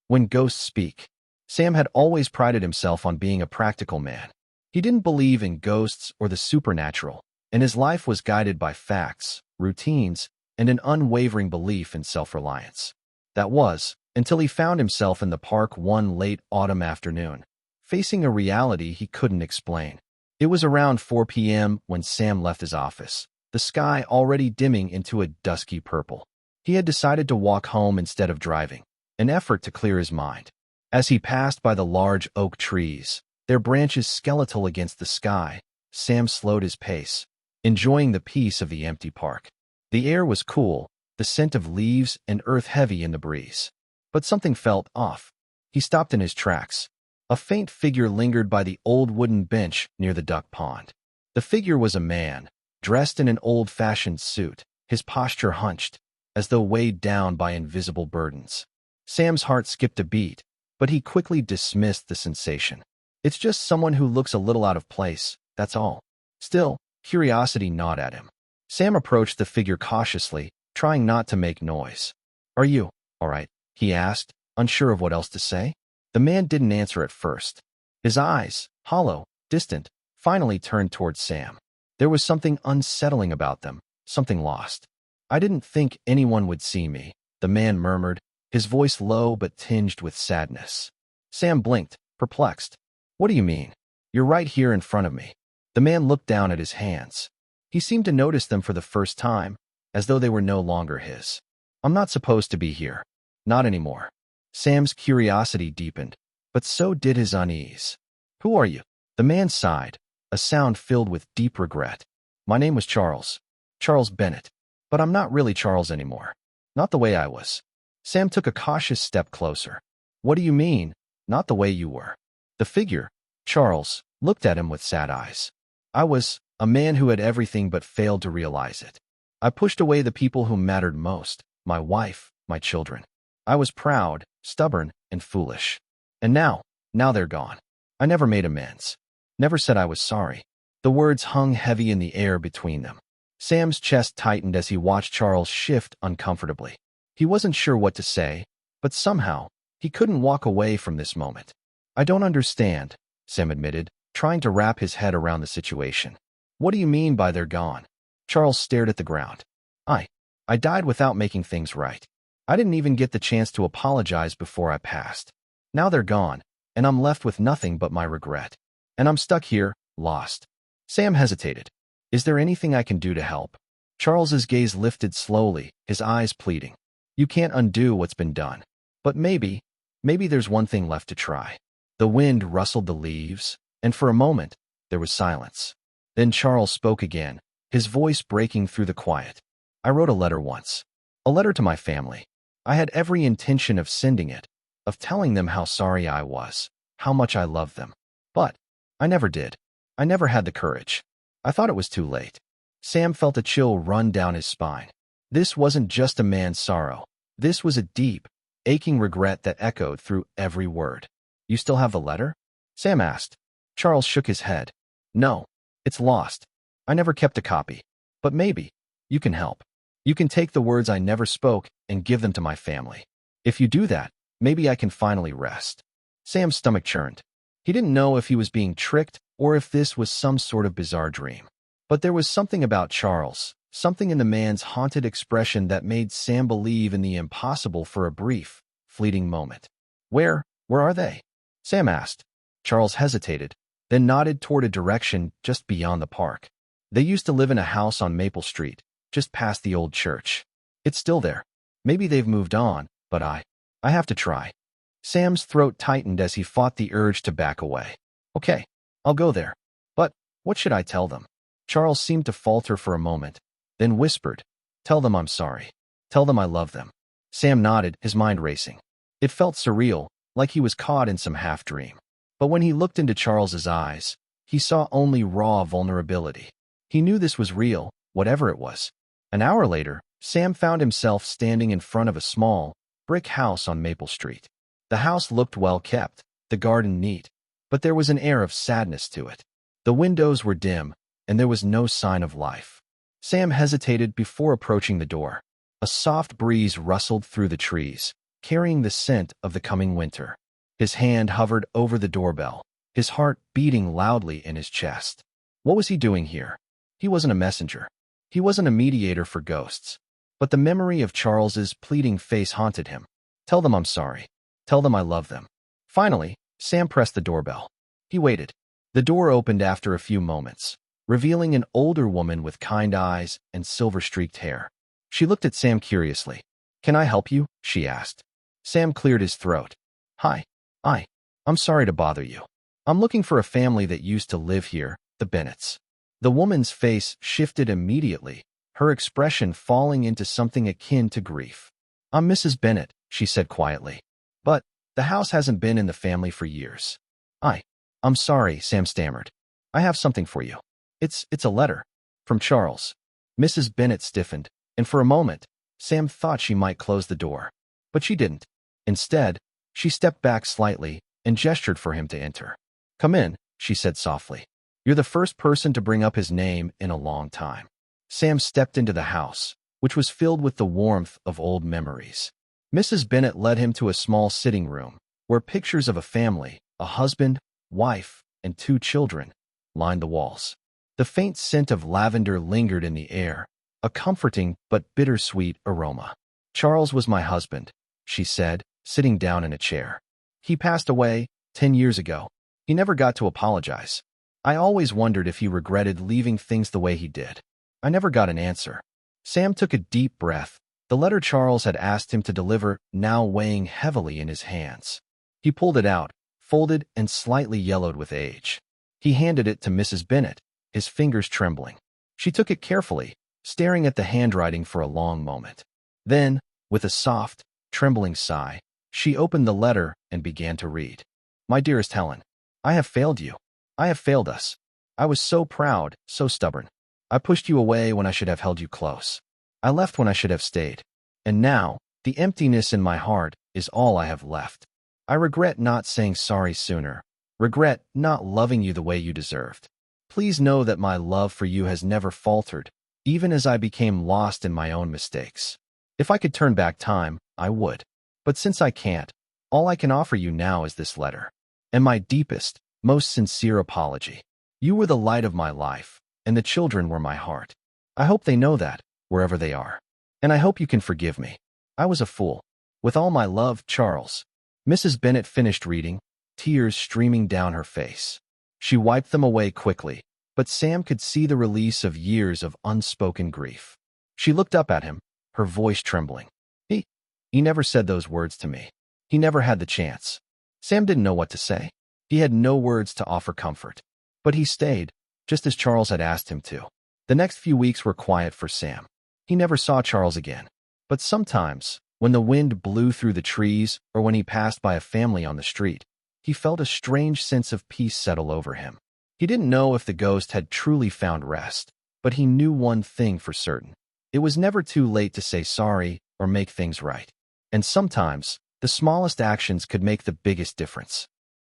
When Ghosts Speak. Sam had always prided himself on being a practical man. He didn't believe in ghosts or the supernatural, and his life was guided by facts, routines, and an unwavering belief in self-reliance. That was, until he found himself in the park one late autumn afternoon, facing a reality he couldn't explain. It was around 4 p.m. when Sam left his office, the sky already dimming into a dusky purple. He had decided to walk home instead of driving, an effort to clear his mind. As he passed by the large oak trees, their branches skeletal against the sky, Sam slowed his pace, enjoying the peace of the empty park. The air was cool, the scent of leaves and earth heavy in the breeze. But something felt off. He stopped in his tracks. A faint figure lingered by the old wooden bench near the duck pond. The figure was a man, dressed in an old-fashioned suit, his posture hunched, as though weighed down by invisible burdens. Sam's heart skipped a beat, but he quickly dismissed the sensation. It's just someone who looks a little out of place, that's all. Still, curiosity gnawed at him. Sam approached the figure cautiously, trying not to make noise. "Are you all right?" he asked, unsure of what else to say. The man didn't answer at first. His eyes, hollow, distant, finally turned towards Sam. There was something unsettling about them, something lost. "I didn't think anyone would see me," the man murmured, his voice low but tinged with sadness. Sam blinked, perplexed. "What do you mean? You're right here in front of me." The man looked down at his hands. He seemed to notice them for the first time, as though they were no longer his. "I'm not supposed to be here. Not anymore." Sam's curiosity deepened, but so did his unease. "Who are you?" The man sighed, a sound filled with deep regret. "My name was Charles. Charles Bennett. But I'm not really Charles anymore. Not the way I was." Sam took a cautious step closer. "What do you mean, not the way you were?" The figure, Charles, looked at him with sad eyes. "I was a man who had everything but failed to realize it. I pushed away the people who mattered most, my wife, my children. I was proud, stubborn, and foolish. And now they're gone. I never made amends. Never said I was sorry." The words hung heavy in the air between them. Sam's chest tightened as he watched Charles shift uncomfortably. He wasn't sure what to say, but somehow, he couldn't walk away from this moment. "I don't understand," Sam admitted, trying to wrap his head around the situation. "What do you mean by they're gone?" Charles stared at the ground. I died without making things right. I didn't even get the chance to apologize before I passed. Now they're gone, and I'm left with nothing but my regret. And I'm stuck here, lost." Sam hesitated. "Is there anything I can do to help?" Charles's gaze lifted slowly, his eyes pleading. "You can't undo what's been done. But maybe there's one thing left to try." The wind rustled the leaves, and for a moment, there was silence. Then Charles spoke again, his voice breaking through the quiet. "I wrote a letter once. A letter to my family. I had every intention of sending it, of telling them how sorry I was, how much I loved them. But I never did. I never had the courage. I thought it was too late." Sam felt a chill run down his spine. This wasn't just a man's sorrow. This was a deep, aching regret that echoed through every word. "You still have the letter?" Sam asked. Charles shook his head. "No, it's lost. I never kept a copy. But maybe you can help. You can take the words I never spoke and give them to my family. If you do that, maybe I can finally rest." Sam's stomach churned. He didn't know if he was being tricked or if this was some sort of bizarre dream. But there was something about Charles, something in the man's haunted expression that made Sam believe in the impossible for a brief, fleeting moment. Where are they?" Sam asked. Charles hesitated, then nodded toward a direction just beyond the park. "They used to live in a house on Maple Street, just past the old church. It's still there. Maybe they've moved on, but I have to try." Sam's throat tightened as he fought the urge to back away. "Okay, I'll go there. But what should I tell them?" Charles seemed to falter for a moment, then whispered, "Tell them I'm sorry. Tell them I love them." Sam nodded, his mind racing. It felt surreal, like he was caught in some half-dream. But when he looked into Charles's eyes, he saw only raw vulnerability. He knew this was real, whatever it was. An hour later, Sam found himself standing in front of a small, brick house on Maple Street. The house looked well kept, the garden neat, but there was an air of sadness to it. The windows were dim, and there was no sign of life. Sam hesitated before approaching the door. A soft breeze rustled through the trees, carrying the scent of the coming winter. His hand hovered over the doorbell, his heart beating loudly in his chest. What was he doing here? He wasn't a messenger. He wasn't a mediator for ghosts. But the memory of Charles's pleading face haunted him. Tell them I'm sorry. Tell them I love them. Finally, Sam pressed the doorbell. He waited. The door opened after a few moments, revealing an older woman with kind eyes and silver-streaked hair. She looked at Sam curiously. "Can I help you?" she asked. Sam cleared his throat. "Hi. I'm sorry to bother you. I'm looking for a family that used to live here, the Bennetts." The woman's face shifted immediately, her expression falling into something akin to grief. "I'm Mrs. Bennett," she said quietly. "But the house hasn't been in the family for years." I'm sorry," Sam stammered. "I have something for you. It's a letter. From Charles." Mrs. Bennett stiffened, and for a moment, Sam thought she might close the door. But she didn't. Instead, she stepped back slightly and gestured for him to enter. "Come in," she said softly. "You're the first person to bring up his name in a long time." Sam stepped into the house, which was filled with the warmth of old memories. Mrs. Bennett led him to a small sitting room, where pictures of a family, a husband, wife, and 2 children, lined the walls. The faint scent of lavender lingered in the air, a comforting but bittersweet aroma. "Charles was my husband," she said, sitting down in a chair. "He passed away 10 years ago. He never got to apologize. I always wondered if he regretted leaving things the way he did. I never got an answer." Sam took a deep breath, the letter Charles had asked him to deliver now weighing heavily in his hands. He pulled it out, folded and slightly yellowed with age. He handed it to Mrs. Bennett, his fingers trembling. She took it carefully, staring at the handwriting for a long moment. Then, with a soft, trembling sigh, she opened the letter and began to read. "My dearest Helen, I have failed you. I have failed us. I was so proud, so stubborn. I pushed you away when I should have held you close. I left when I should have stayed. And now, the emptiness in my heart is all I have left. I regret not saying sorry sooner, regret not loving you the way you deserved. Please know that my love for you has never faltered, even as I became lost in my own mistakes. If I could turn back time, I would. But since I can't, all I can offer you now is this letter, and my deepest, most sincere apology. You were the light of my life, and the children were my heart. I hope they know that, wherever they are. And I hope you can forgive me. I was a fool. With all my love, Charles." Mrs. Bennett finished reading, tears streaming down her face. She wiped them away quickly, but Sam could see the release of years of unspoken grief. She looked up at him, her voice trembling. He never said those words to me. He never had the chance." Sam didn't know what to say. He had no words to offer comfort. But he stayed, just as Charles had asked him to. The next few weeks were quiet for Sam. He never saw Charles again. But sometimes, when the wind blew through the trees or when he passed by a family on the street, he felt a strange sense of peace settle over him. He didn't know if the ghost had truly found rest, but he knew one thing for certain. It was never too late to say sorry or make things right. And sometimes, the smallest actions could make the biggest difference.